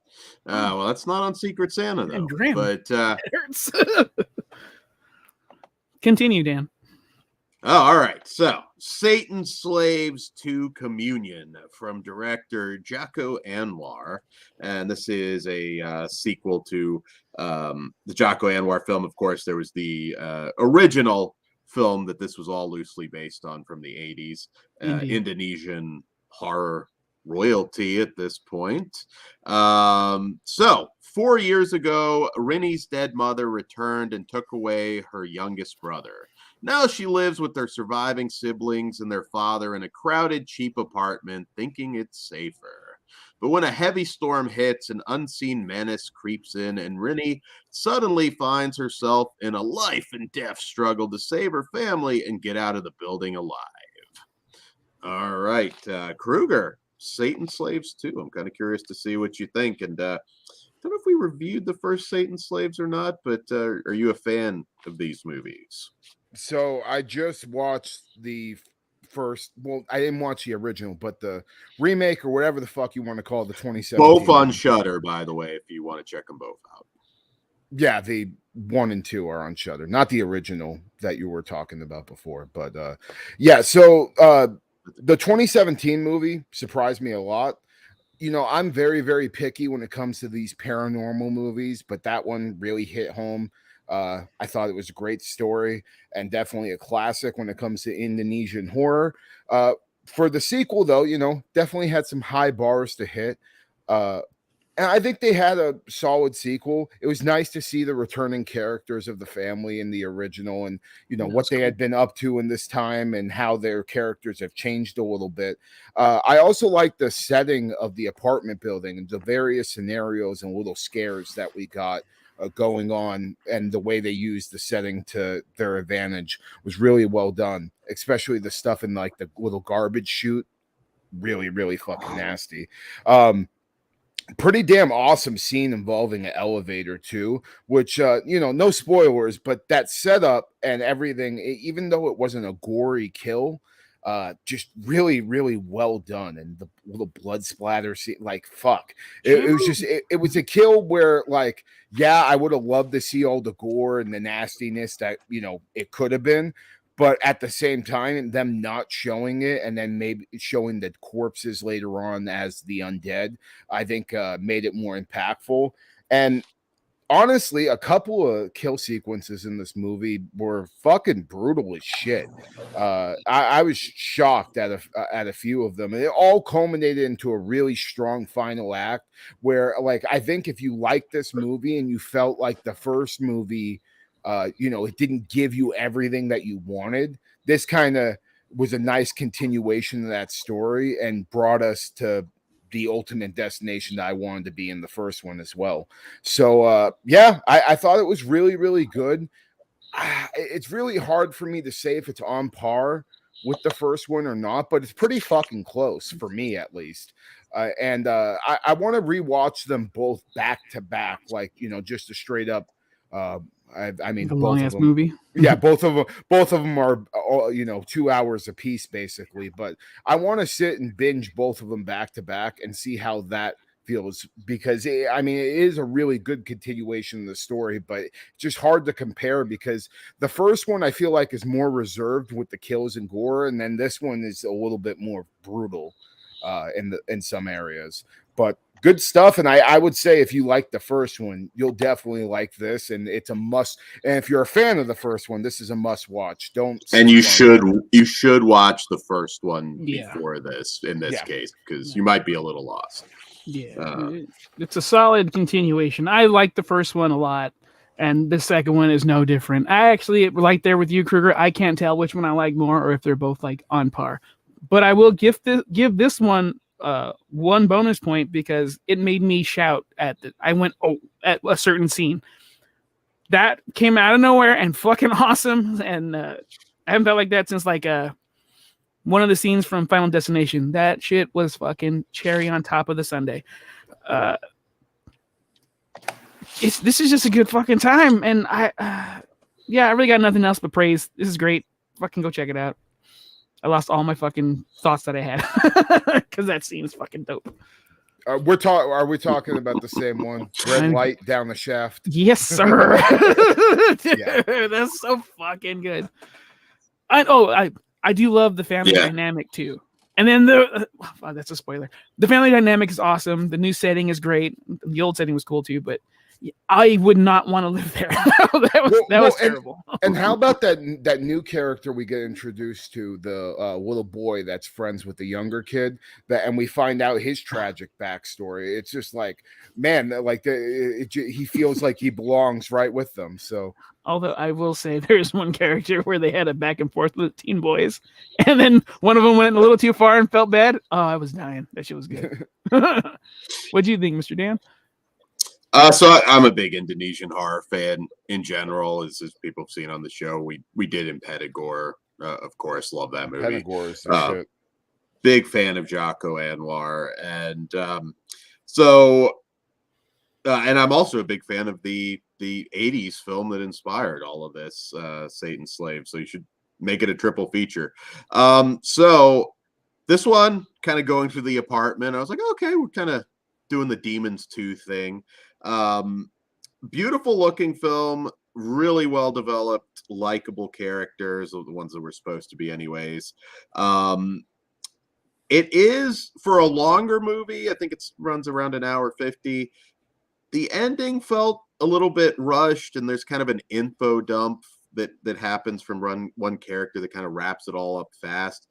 Well, that's not on Secret Santa though. But
it hurts. Continue, Dan.
Oh, all right. So, Satan Slaves to Communion from director Jacko Anwar. And this is a sequel to the Jacko Anwar film. Of course, there was the original film that this was all loosely based on from the 80s. Indonesian horror royalty at this point. So, 4 years ago, Rinny's dead mother returned and took away her youngest brother. Now she lives with their surviving siblings and their father in a crowded, cheap apartment, thinking it's safer. But when a heavy storm hits, an unseen menace creeps in, and Rinny suddenly finds herself in a life and death struggle to save her family and get out of the building alive. All right, Kruger, Satan Slaves 2. I'm kind of curious to see what you think. And I don't know if we reviewed the first Satan Slaves or not, but are you a fan of these movies?
So I just watched the first. Well, I didn't watch the original, but the remake or whatever the fuck you want to call it, the 2017.
Both on Shudder, by the way, if you want to check them both out.
Yeah, the 1 and 2 are on Shudder, not the original that you were talking about before. But yeah, so the 2017 movie surprised me a lot. You know, I'm very, very picky when it comes to these paranormal movies, but that one really hit home. I thought it was a great story and definitely a classic when it comes to Indonesian horror. For the sequel, though, definitely had some high bars to hit. And I think they had a solid sequel. It was nice to see the returning characters of the family in the original and, what they had been up to in this time and how their characters have changed a little bit. I also like the setting of the apartment building and the various scenarios and little scares that we got going on, and the way they used the setting to their advantage was really well done, especially the stuff in like the little garbage chute. Really, really fucking nasty. Pretty damn awesome scene involving an elevator too, which no spoilers, but that setup and everything, even though it wasn't a gory kill, just really, really well done. And the little blood splatter scene, like fuck, it was just it was a kill where, like, yeah, I would have loved to see all the gore and the nastiness that it could have been. But at the same time, them not showing it and then maybe showing the corpses later on as the undead, I think made it more impactful. And honestly, a couple of kill sequences in this movie were fucking brutal as shit. I was shocked at a few of them. And it all culminated into a really strong final act where, like, I think if you like this movie and you felt like the first movie, it didn't give you everything that you wanted, this kind of was a nice continuation of that story and brought us to the ultimate destination that I wanted to be in the first one as well. So I thought it was really, really good. It's really hard for me to say if it's on par with the first one or not, but it's pretty fucking close for me, at least. And I want to rewatch them both back to back, like, just a straight up I mean,
the
both
long
of
ass
them,
movie.
yeah, both of them are 2 hours a piece basically. But I want to sit and binge both of them back to back and see how that feels, because it is a really good continuation of the story, but it's just hard to compare because the first one I feel like is more reserved with the kills and gore, and then this one is a little bit more brutal in some areas. But good stuff. And I would say if you like the first one, you'll definitely like this. And it's a must. And if you're a fan of the first one, this is a must watch.
You should watch the first one before this, in this case, because you might be a little lost.
Yeah. It's a solid continuation. I like the first one a lot. And the second one is no different. I actually, like there with you, Kruger, I can't tell which one I like more or if they're both like on par. But I will give this one one bonus point because it made me shout at a certain scene that came out of nowhere and fucking awesome. And I haven't felt like that since like one of the scenes from Final Destination. That shit was fucking cherry on top of the sundae. This is just a good fucking time, and I really got nothing else but praise. This is great. Fucking go check it out. I lost all my fucking thoughts that I had because that scene is fucking dope.
Are we talking about the same one? Red light down the shaft.
Yes, sir. That's so fucking good. I do love the family dynamic too. And then that's a spoiler. The family dynamic is awesome. The new setting is great. The old setting was cool too, but I would not want to live there. that was terrible.
And how about that new character we get introduced to, the little boy that's friends with the younger kid, and we find out his tragic backstory. It's just like, man, like he feels like he belongs right with them. So,
although I will say there's one character where they had a back and forth with teen boys, and then one of them went a little too far and felt bad. Oh, I was dying. That shit was good. What do you think, Mr. Dan?
So I'm a big Indonesian horror fan in general, as people have seen on the show. We did Impetigore, of course, love that movie.
Impetigore is shit.
Big fan of Joko Anwar, and and I'm also a big fan of the 80s film that inspired all of this, Satan's Slave. So you should make it a triple feature. So this one, kind of going through the apartment, I was like, okay, we're kind of doing the Demons 2 thing. Beautiful looking film, really well developed, likable characters, the ones that were supposed to be anyways. It is, for a longer movie, I think it runs around an hour 50. The ending felt a little bit rushed, and there's kind of an info dump that happens from one character that kind of wraps it all up fast.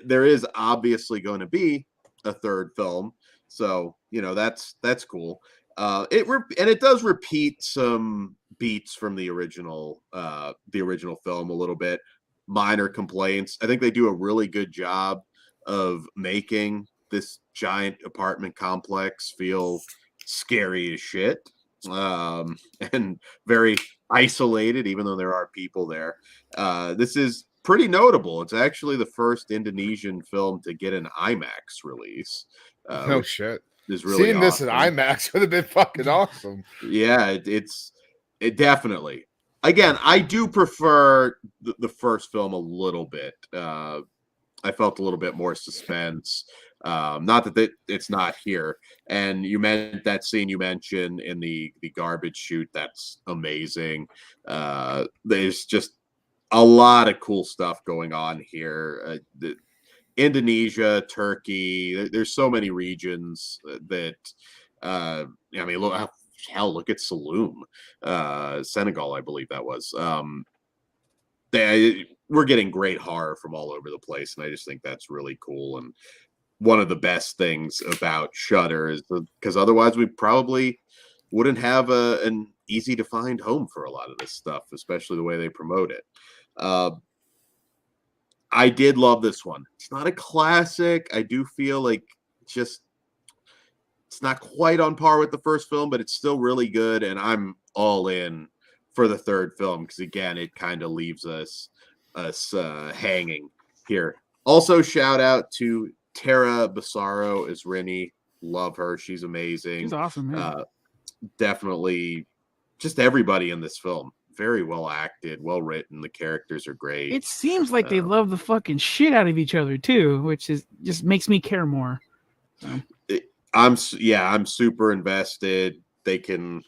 there is obviously going to be a third film, so that's cool. It does repeat some beats from the original film a little bit. Minor complaints. I think they do a really good job of making this giant apartment complex feel scary as shit, and very isolated, even though there are people there. This is pretty notable. It's actually the first Indonesian film to get an IMAX release.
No shit.
Is really
seeing
awesome.
This in IMAX would have been fucking awesome.
Yeah, it definitely. Again, I do prefer the first film a little bit. I felt a little bit more suspense. Not that it's not here. And you meant that scene you mentioned in the garbage chute. That's amazing. There's just a lot of cool stuff going on here. Indonesia, Turkey. There's so many regions that. I mean, look at Saloum, Senegal, I believe that was. We're getting great horror from all over the place, and I just think that's really cool. And one of the best things about Shudder is because otherwise we probably wouldn't have an easy to find home for a lot of this stuff, especially the way they promote it. I did love this one. It's not a classic. I do feel like it's not quite on par with the first film, but it's still really good. And I'm all in for the third film because, again, it kind of leaves us hanging here. Also, shout out to Tara Basaro as Rini. Love her. She's amazing.
She's awesome, man.
Definitely just everybody in this film. Very well acted, well written. The characters are great.
It seems like they love the fucking shit out of each other too, which just makes me care more. So.
I'm super invested. They can.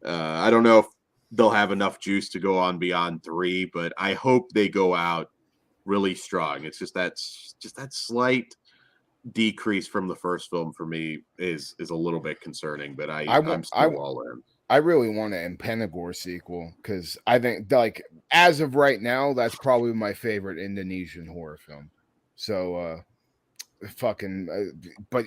I don't know if they'll have enough juice to go on beyond 3, but I hope they go out really strong. It's just that slight decrease from the first film for me is a little bit concerning. But I'm still all in.
I really want an Impenagor sequel because I think, like, as of right now, that's probably my favorite Indonesian horror film. So, but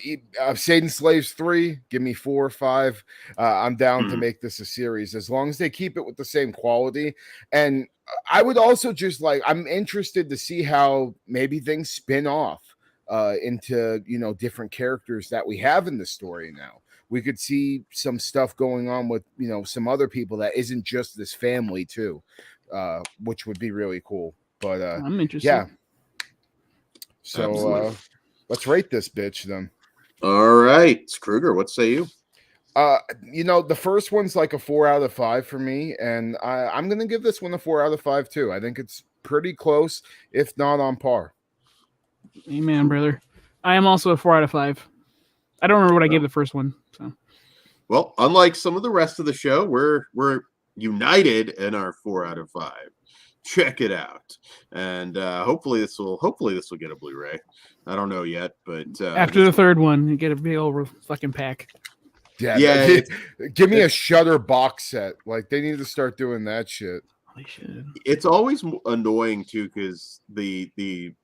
Satan Slaves 3, give me 4 or 5. I'm down to make this a series as long as they keep it with the same quality. And I would also just I'm interested to see how maybe things spin off into different characters that we have in the story now. We could see some stuff going on with, some other people that isn't just this family too, which would be really cool. But
I'm interested.
Yeah. So let's rate this bitch then.
All right, Kruger, what say you?
The first one's like a 4 out of 5 for me, and I'm gonna give this one a 4 out of 5 too. I think it's pretty close, if not on par.
Amen, brother. I am also a 4 out of 5. I don't remember what I gave the first one. So,
well, unlike some of the rest of the show, we're united in our 4 out of 5. Check it out, and hopefully this will get a Blu-ray. I don't know yet, but
after the third one, you get a big old fucking pack.
Yeah. Give me a Shudder box set. Like, they need to start doing that shit.
They should.
It's always annoying too because the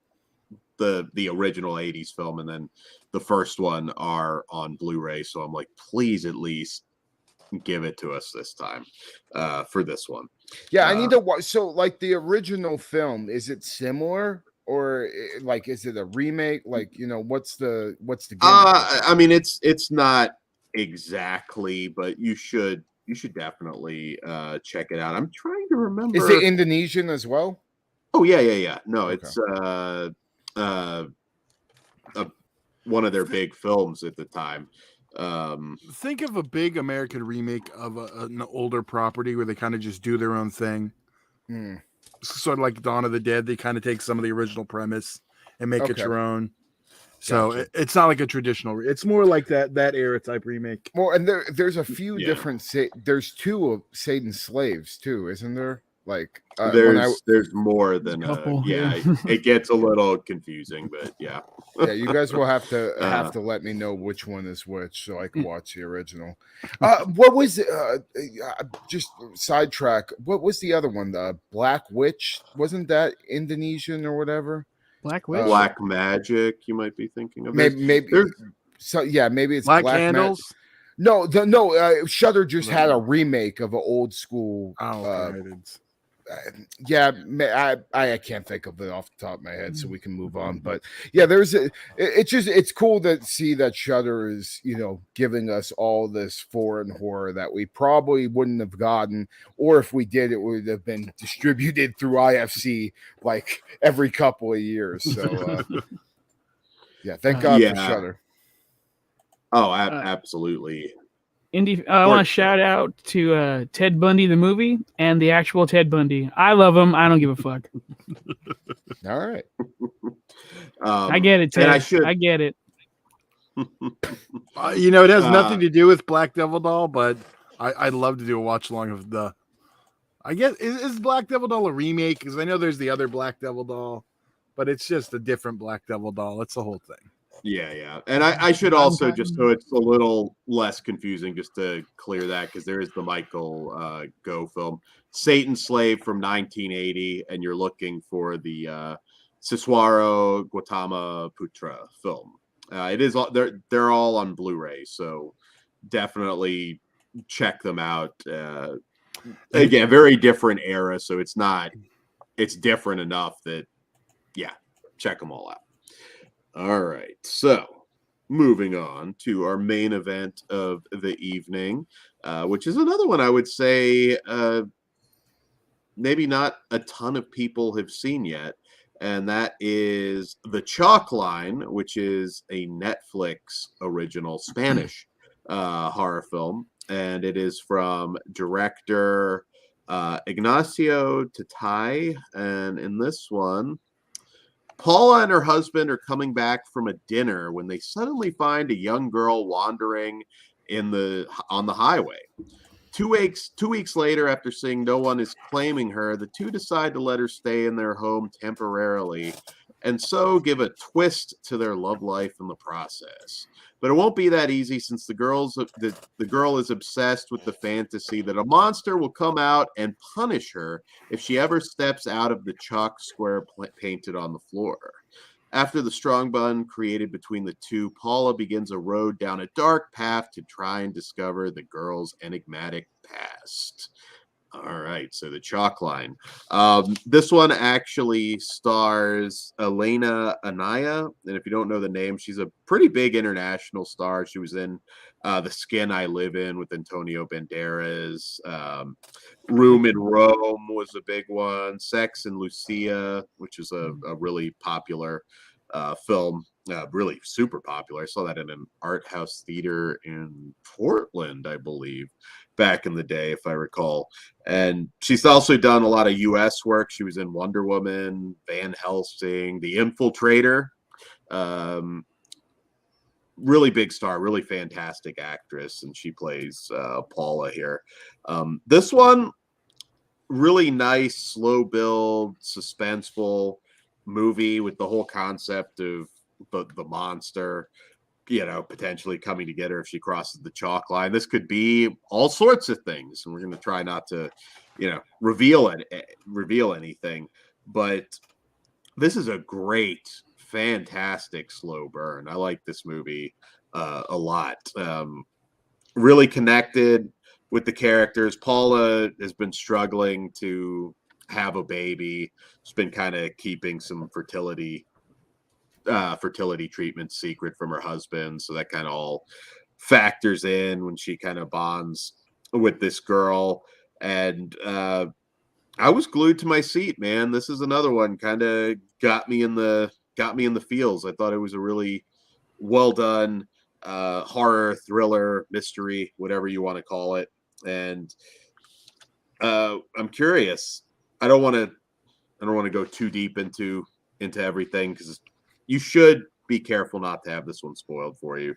original 80s film and then the first one are on Blu-ray, so I'm like, please at least give it to us this time for this one.
Yeah, I need to watch. So, like, the original film, is it similar or like is it a remake? Like, what's the gimmick?
I mean, it's not exactly, but you should definitely check it out. I'm trying to remember.
Is it Indonesian as well?
Oh yeah. No,
okay.
It's one of their big films at the time.
Think of a big American remake of an older property where they kind of just do their own thing. Sort of like Dawn of the Dead. They kind of take some of the original premise and make it your own. So gotcha. It's not like a traditional. It's more like that era type remake.
Well, and there's a few different. There's 2 of Satan's Slaves too, isn't there? Like
there's more than it gets a little confusing, but yeah.
Yeah, you guys will have to let me know which one is which so I can watch the original. What was just sidetrack? What was the other one? The Black Witch, wasn't that Indonesian or whatever?
Black Witch.
Black Magic. You might be thinking of
maybe.
There's,
So yeah, maybe it's
Black Candles.
No, Shudder just had a remake of an old school.
Oh, okay.
Yeah, I can't think of it off the top of my head, so we can move on. But yeah, it's cool to see that Shudder is, giving us all this foreign horror that we probably wouldn't have gotten, or if we did, it would have been distributed through IFC like every couple of years. So yeah, thank God for Shudder.
Oh, absolutely.
Indy, I want to shout out to Ted Bundy, the movie, and the actual Ted Bundy. I love him. I don't give a fuck.
All right.
I get it, Ted. I get it.
It has nothing to do with Black Devil Doll, but I'd love to do a watch along of the. I guess is Black Devil Doll a remake? Because I know there's the other Black Devil Doll, but it's just a different Black Devil Doll. It's the whole thing.
Yeah. And I should also, just so it's a little less confusing, just to clear that, because there is the Michael Go film, Satan's Slave from 1980, and you're looking for the Cisuaro Gautama Putra film. It is they're all on Blu-ray, so definitely check them out. Again, very different era, so it's different enough that, check them all out. All right, so moving on to our main event of the evening, which is another one I would say maybe not a ton of people have seen yet, and that is The Chalk Line, which is a Netflix original Spanish horror film, and it is from director Ignacio Tatay, and in this one, Paula and her husband are coming back from a dinner when they suddenly find a young girl wandering on the highway. 2 weeks later, after seeing no one is claiming her, the two decide to let her stay in their home temporarily, and so give a twist to their love life in the process. But it won't be that easy, since the girl is obsessed with the fantasy that a monster will come out and punish her if she ever steps out of the chalk square painted on the floor. After the strong bond created between the two, Paula begins a road down a dark path to try and discover the girl's enigmatic past. All right, so The Chalk Line. This one actually stars Elena Anaya, and if you don't know the name, she's a pretty big international star. She was in The Skin I Live In with Antonio Banderas. Room in Rome was a big one. Sex and Lucia, which is a really popular film, really super popular. I saw that in an art house theater in Portland, I believe, back in the day, if I recall. And she's also done a lot of U.S. work. She was in Wonder Woman, Van Helsing, The Infiltrator. Really big star, really fantastic actress, and she plays Paula here. This one, really nice, slow build, suspenseful movie with the whole concept of the monster, potentially coming to get her if she crosses the chalk line. This could be all sorts of things, and we're going to try not to, reveal anything. But this is a great, fantastic slow burn. I like this movie a lot. Really connected with the characters. Paula has been struggling to have a baby. She's been kind of keeping some fertility treatment secret from her husband, so that kind of all factors in when she kind of bonds with this girl. And I was glued to my seat, man. This is another one kind of got me in the feels. I thought it was a really well done horror, thriller, mystery, whatever you want to call it. And I'm curious. I don't want to go too deep into everything, because you should be careful not to have this one spoiled for you.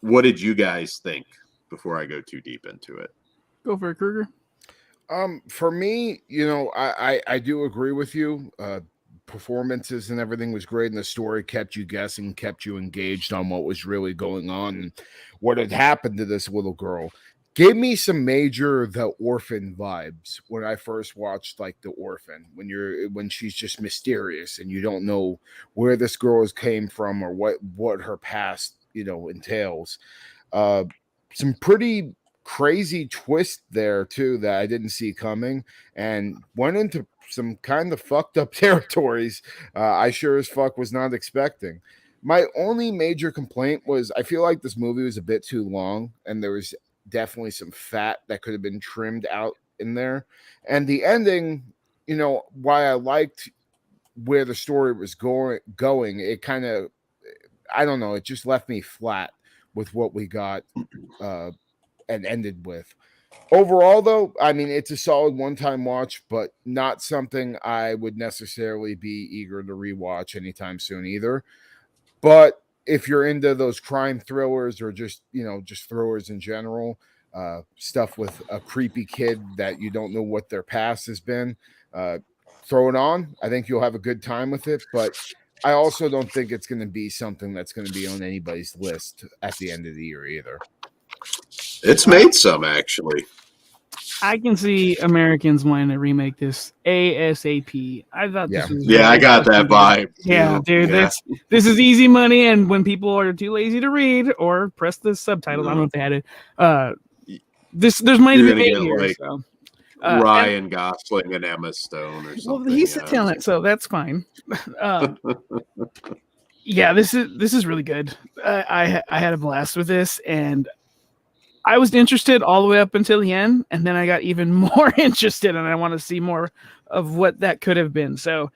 What did you guys think before I go too deep into it?
Go for it, Kruger.
For me, I do agree with you. Performances and everything was great, and the story kept you guessing, kept you engaged on what was really going on and what had happened to this little girl. gave me some major The Orphan vibes when I first watched like The Orphan, when she's just mysterious and you don't know where this girl came from or what her past entails. Some pretty crazy twist there too that I didn't see coming, and went into some kind of fucked up territories I sure as fuck was not expecting. My only major complaint was I feel like this movie was a bit too long, and there was definitely some fat that could have been trimmed out in there. And the ending, why I liked where the story was going, it kind of, I don't know, it just left me flat with what we got and ended with. Overall, though, I mean, it's a solid one-time watch, but not something I would necessarily be eager to rewatch anytime soon either. But if you're into those crime thrillers or just thrillers in general, stuff with a creepy kid that you don't know what their past has been, throw it on. I think you'll have a good time with it, but I also don't think it's going to be something that's going to be on anybody's list at the end of the year either.
It's made some, actually.
I can see Americans wanting to remake this ASAP. I thought this was
I got that vibe.
Yeah, dude, this is easy money, and when people are too lazy to read or press the subtitles, I don't know if they had it. There's money to be made here.
Like
so.
Ryan Gosling and Emma Stone or something.
Well, he's a talent, so that's fine. Yeah, this is really good. I had a blast with this, and I was interested all the way up until the end, and then I got even more interested, and I want to see more of what that could have been. So,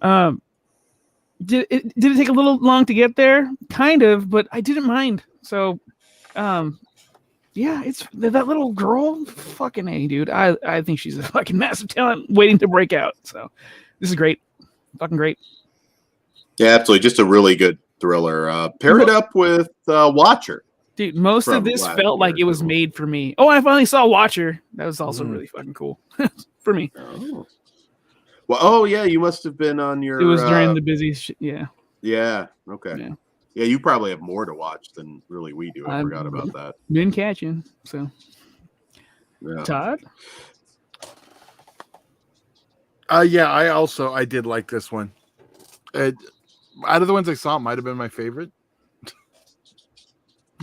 did it take a little long to get there? Kind of, but I didn't mind. So, yeah, it's that little girl. Fucking A, dude. I think she's a fucking massive talent waiting to break out. So, this is great. Fucking great.
Yeah, absolutely. Just a really good thriller. Pair it up with Watcher.
Dude, most of this felt like it was made for me. Oh, I finally saw Watcher. That was also really fucking cool for me.
Oh. Well, yeah, you must have been on your...
It was during the busy yeah.
Yeah, okay. Yeah, you probably have more to watch than really we do. I forgot about that.
Been catching, so.
Yeah.
Todd?
Yeah, I did like this one. Out of the ones I saw, it might have been my favorite.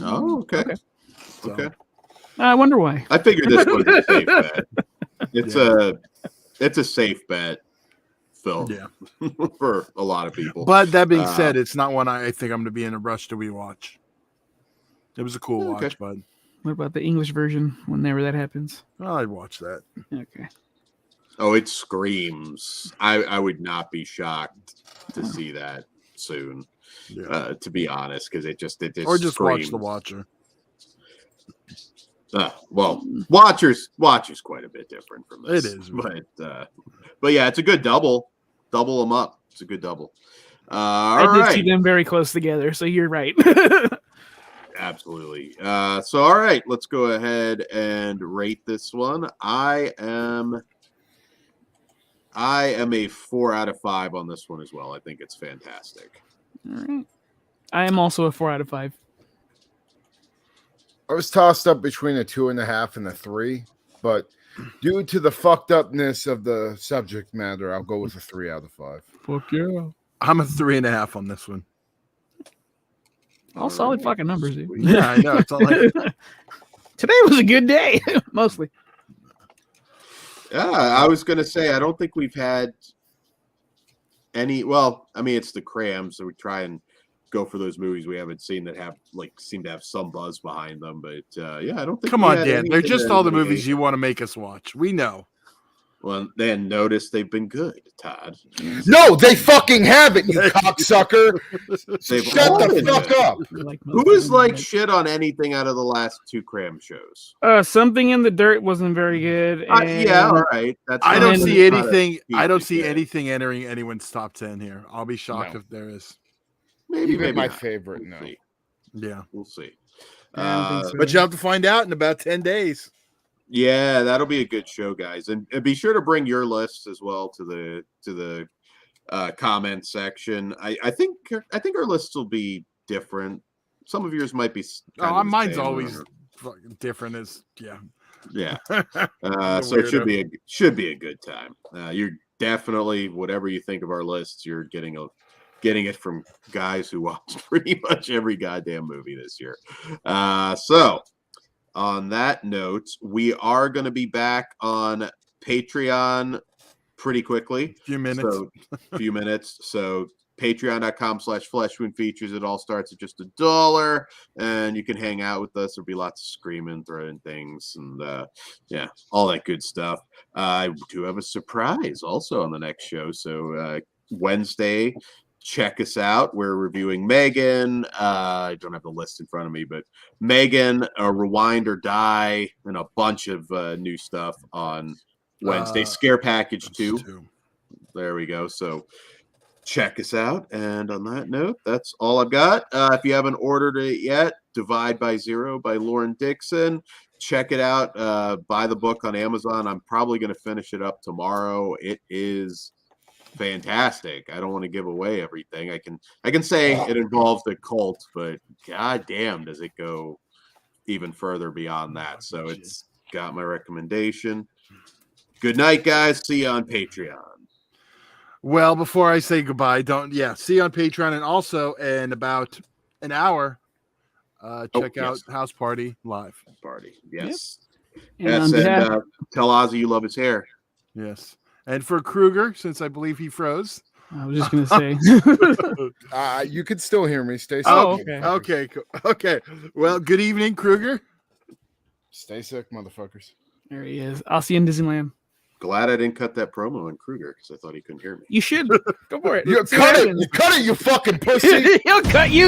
Oh, okay. Okay.
I wonder why.
I figured this was a safe bet. It's a safe bet film for a lot of people.
But that being said, it's not one I think I'm going to be in a rush to rewatch. It was a cool watch, bud.
What about the English version whenever that happens?
Oh, I'd watch that.
Okay.
Oh, it screams. I would not be shocked to see that soon. Yeah. To be honest, because it just
or just
screams.
Watch the Watcher.
Well, Watcher's quite a bit different from this.
It is,
but yeah, it's a good double them up. It's a good double.
I did see them very close together, so you're right.
Absolutely. So all right, let's go ahead and rate this one. I am a 4 out of 5 on this one as well. I think it's fantastic.
All right. I am also a 4 out of 5.
I was tossed up between a 2.5 and a 3, but due to the fucked upness of the subject matter, I'll go with a 3 out of 5.
Fuck yeah.
I'm a 3.5 on this one.
All solid fucking numbers, dude.
Yeah, I know. It's all like...
Today was a good day, mostly.
Yeah, I was gonna say I don't think we've had any. Well, I mean, it's the Crams, so we try and go for those movies we haven't seen that seem to have some buzz behind them. But yeah, I don't think.
Come on, Dan. They're just all the movies you want to make us watch. We know.
Well, then notice they've been good, Todd.
No, they fucking haven't, you cocksucker. Shut the fuck up.
Who is like shit on anything out of the last 2 Cram shows?
Something in the Dirt wasn't very good.
Yeah, all right.
I don't see anything. I don't see anything entering anyone's top 10 here. I'll be shocked if there is.
Maybe my favorite. No.
Yeah,
we'll see.
But you have to find out in about 10 days.
Yeah, that'll be a good show, guys, and be sure to bring your lists as well to the comment section. I think our lists will be different. Some of yours might be.
Mine's always fucking different as
So
The
it should be a good time. You're definitely, whatever you think of our lists, you're getting it from guys who watched pretty much every goddamn movie this year. So on that note, we are going to be back on Patreon pretty quickly.
few minutes.
So patreon.com/fleshwound features. It all starts at just $1, and you can hang out with us. There'll be lots of screaming, throwing things, and all that good stuff. I do have a surprise also on the next show. So Wednesday, check us out. We're reviewing Megan. I don't have the list in front of me, but Megan, Rewind or Die, and a bunch of new stuff on Wednesday. Scare Package 2. There we go. So check us out. And on that note, that's all I've got. If you haven't ordered it yet, Divide by Zero by Lauren Dixon. Check it out. Buy the book on Amazon. I'm probably going to finish it up tomorrow. It is fantastic. I don't want to give away everything. I can say it involves the cult, but god damn, does it go even further beyond that. So it's got my recommendation. Good night, guys. See you on Patreon.
Well, before I say goodbye, see you on Patreon, and also in about an hour, check out House Party Live.
Party, yes.
Yep.
And tell Ozzy you love his hair.
Yes. And for Kruger, since I believe he froze.
I was just going to say.
You can still hear me. Stay safe.
Oh, okay.
Okay. Okay. Well, good evening, Kruger.
Stay sick, motherfuckers.
There he is. I'll see you in Disneyland.
Glad I didn't cut that promo on Kruger because I thought he couldn't hear me.
You should. Go for it.
You cut it, you fucking pussy.
He'll cut you.